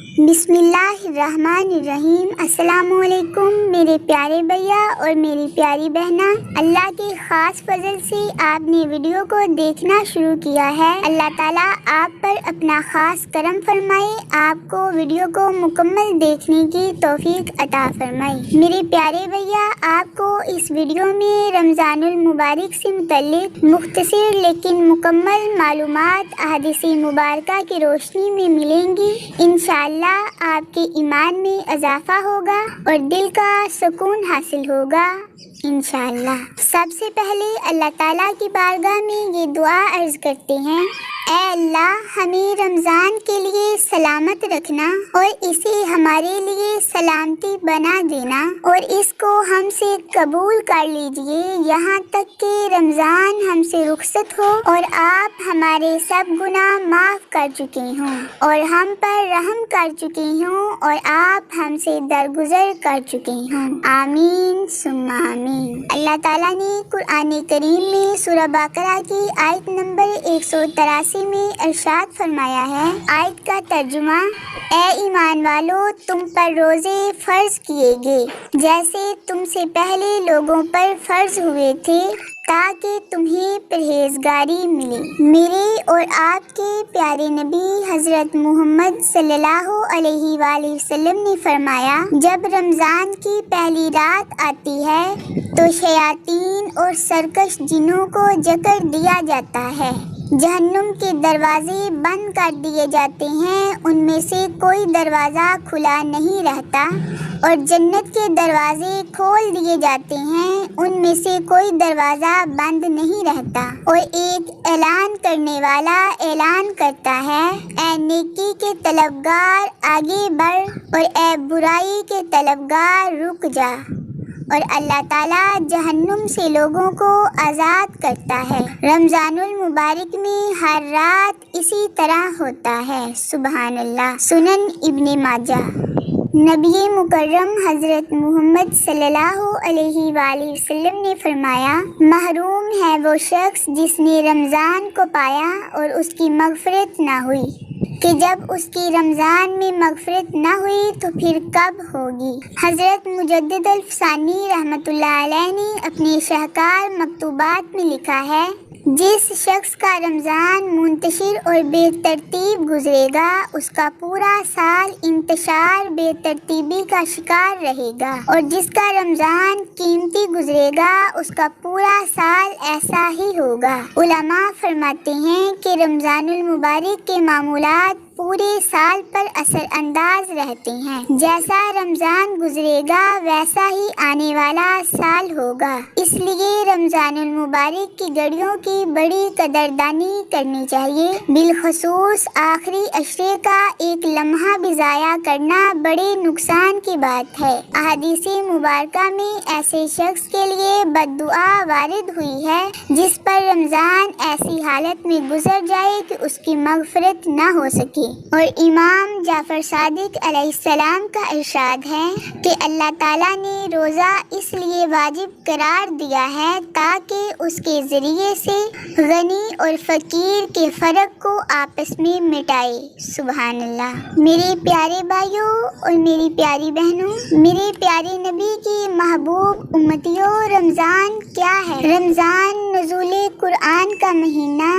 بسم اللہ الرحمن الرحیم۔ السلام علیکم میرے پیارے بھیا اور میری پیاری بہنا، اللہ کے خاص فضل سے آپ نے ویڈیو کو دیکھنا شروع کیا ہے۔ اللہ تعالیٰ آپ پر اپنا خاص کرم فرمائے، آپ کو ویڈیو کو مکمل دیکھنے کی توفیق عطا فرمائے۔ میرے پیارے بھیا، آپ کو اس ویڈیو میں رمضان المبارک سے متعلق مختصر لیکن مکمل معلومات احادیث مبارکہ کی روشنی میں ملیں گی۔ انشاءاللہ آپ کے ایمان میں اضافہ ہوگا اور دل کا سکون حاصل ہوگا انشاءاللہ۔ سب سے پہلے اللہ تعالیٰ کی بارگاہ میں یہ دعا عرض کرتے ہیں، اے اللہ، ہمیں رمضان کے لیے سلامت رکھنا اور اسے ہمارے لیے سلامتی بنا دینا اور اس کو ہم سے قبول کر لیجئے یہاں تک کہ رمضان ہم سے رخصت ہو اور آپ ہمارے سب گناہ معاف کر چکے ہوں اور ہم پر رحم کر چکے ہوں اور آپ ہم سے درگزر کر چکے ہوں، آمین ثم آمین۔ اللہ تعالیٰ نے قرآن کریم میں سورہ بقرہ کی آیت نمبر 183 میں ارشاد فرمایا ہے، آیت کا ترجمہ، اے ایمان والو، تم پر روزے فرض کیے گئے جیسے تم سے پہلے لوگوں پر فرض ہوئے تھے تاکہ تمہیں پرہیزگاری ملے۔ میرے اور آپ کے پیارے نبی حضرت محمد صلی اللہ علیہ وآلہ وسلم نے فرمایا، جب رمضان کی پہلی رات آتی ہے تو شیاطین اور سرکش جنوں کو جکڑ دیا جاتا ہے، جہنم کے دروازے بند کر دیے جاتے ہیں، ان میں سے کوئی دروازہ کھلا نہیں رہتا، اور جنت کے دروازے کھول دیے جاتے ہیں، ان میں سے کوئی دروازہ بند نہیں رہتا، اور ایک اعلان کرنے والا اعلان کرتا ہے، اے نیکی کے طلبگار آگے بڑھ اور اے برائی کے طلبگار رک جا، اور اللہ تعالیٰ جہنم سے لوگوں کو آزاد کرتا ہے۔ رمضان المبارک میں ہر رات اسی طرح ہوتا ہے، سبحان اللہ۔ سنن ابن ماجہ۔ نبی مکرم حضرت محمد صلی اللہ علیہ وآلہ وسلم نے فرمایا، محروم ہے وہ شخص جس نے رمضان کو پایا اور اس کی مغفرت نہ ہوئی، کہ جب اس کی رمضان میں مغفرت نہ ہوئی تو پھر کب ہوگی۔ حضرت مجدد الفسانی رحمۃ اللہ علیہ نے اپنے شاہکار مکتوبات میں لکھا ہے، جس شخص کا رمضان منتشر اور بے ترتیب گزرے گا اس کا پورا سال انتشار بے ترتیبی کا شکار رہے گا، اور جس کا رمضان قیمتی گزرے گا اس کا پورا سال ایسا ہی ہوگا۔ علماء فرماتے ہیں کہ رمضان المبارک کے معمولات پورے سال پر اثر انداز رہتے ہیں، جیسا رمضان گزرے گا ویسا ہی آنے والا سال ہوگا، اس لیے رمضان المبارک کی گھڑیوں کی بڑی قدردانی کرنی چاہیے، بالخصوص آخری عشرے کا ایک لمحہ بھی ضائع کرنا بڑے نقصان کی بات ہے۔ احادیث مبارکہ میں ایسے شخص کے لیے بد دعا وارد ہوئی ہے جس پر رمضان ایسی حالت میں گزر جائے کہ اس کی مغفرت نہ ہو سکے، اور امام جعفر صادق علیہ السلام کا ارشاد ہے کہ اللہ تعالیٰ نے روزہ اس لیے واجب قرار دیا ہے تاکہ اس کے ذریعے سے غنی اور فقیر کے فرق کو آپس میں مٹائے، سبحان اللہ۔ میرے پیارے بھائیوں اور میری پیاری بہنوں، میرے پیارے نبی کی محبوب امتیوں، رمضان کیا ہے؟ رمضان نزول قرآن کا مہینہ،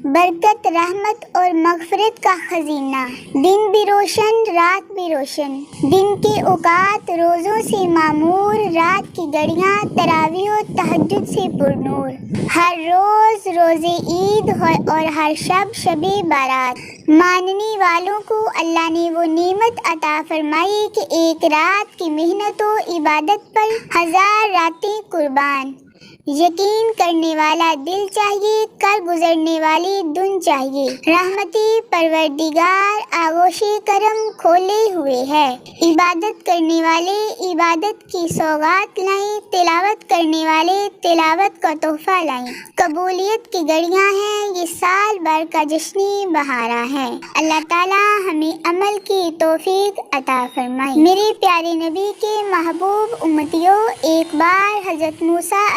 برکت، رحمت اور مغفرت کا خزینہ، دن بھی روشن رات بھی روشن، دن کے اوقات روزوں سے معمور، رات کی گھڑیاں تراویح و تہجد سے پرنور، ہر روز روز عید اور ہر شب شب بارات۔ ماننے والوں کو اللہ نے وہ نعمت عطا فرمائی کہ ایک رات کی محنت و عبادت پر 1000 راتیں قربان۔ یقین کرنے والا دل چاہیے، کر گزرنے والی دن چاہیے، رحمتی پروردگار آغوش کرم کھولے ہوئے ہے، عبادت کرنے والے عبادت کی سوغات لائیں، تلاوت کرنے والے تلاوت کا تحفہ لائیں، قبولیت کی گھڑیاں ہیں، یہ سال بھر کا جشنی بہارا ہے۔ اللہ تعالیٰ ہمیں عمل کی توفیق عطا فرمائے۔ میرے پیارے نبی کے محبوب امتیوں، ایک بار حضرت موسیٰ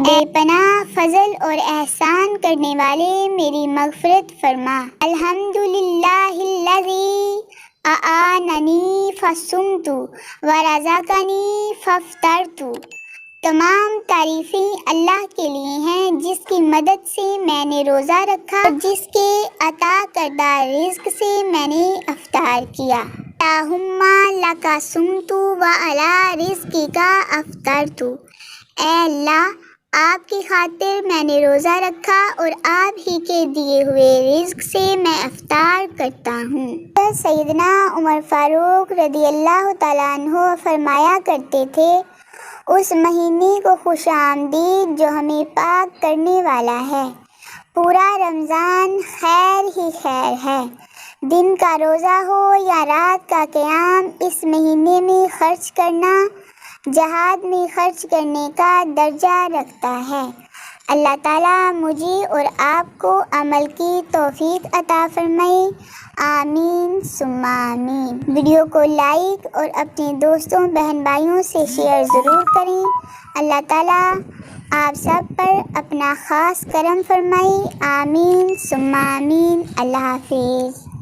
بے پناہ فضل اور احسان کرنے والے میری مغفرت فرما۔ الحمدللہ الذی اعاننی فصمت ورزقنی فافطرت۔ تمام تعریفیں اللہ کے لیے ہیں جس کی مدد سے میں نے روزہ رکھا اور جس کے عطا کردہ رزق سے میں نے افطار کیا۔ اللہم لک صمت وعلی رزقک افطرت۔ اے اللہ، آپ کی خاطر میں نے روزہ رکھا اور آپ ہی کے دیے ہوئے رزق سے میں افطار کرتا ہوں۔ سیدنا عمر فاروق رضی اللہ تعالیٰ عنہ فرمایا کرتے تھے، اس مہینے کو خوش آمدید جو ہمیں پاک کرنے والا ہے۔ پورا رمضان خیر ہی خیر ہے۔ دن کا روزہ ہو یا رات کا قیام، اس مہینے میں خرچ کرنا جہاد میں خرچ کرنے کا درجہ رکھتا ہے۔ اللہ تعالیٰ مجھے اور آپ کو عمل کی توفیق عطا فرمائے، آمین ثم آمین۔ ویڈیو کو لائک اور اپنے دوستوں بہن بھائیوں سے شیئر ضرور کریں۔ اللہ تعالیٰ آپ سب پر اپنا خاص کرم فرمائے، آمین ثم آمین۔ اللہ حافظ۔